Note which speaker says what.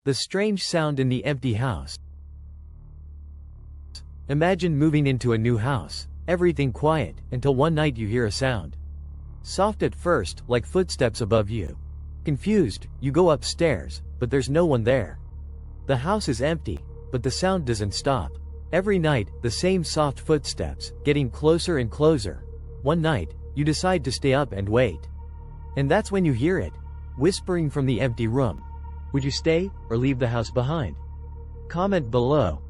Speaker 1: The strange sound in the empty house. Imagine moving into a new house, everything quiet, until one night you hear a sound. Soft at first, like footsteps above you. Confused, you go upstairs, but there's no one there. The house is empty, but the sound doesn't stop. Every night, the same soft footsteps, getting closer and closer. One night, you decide to stay up and wait. And that's when you hear it, whispering from the empty room. Would you stay, or leave the house behind? Comment below.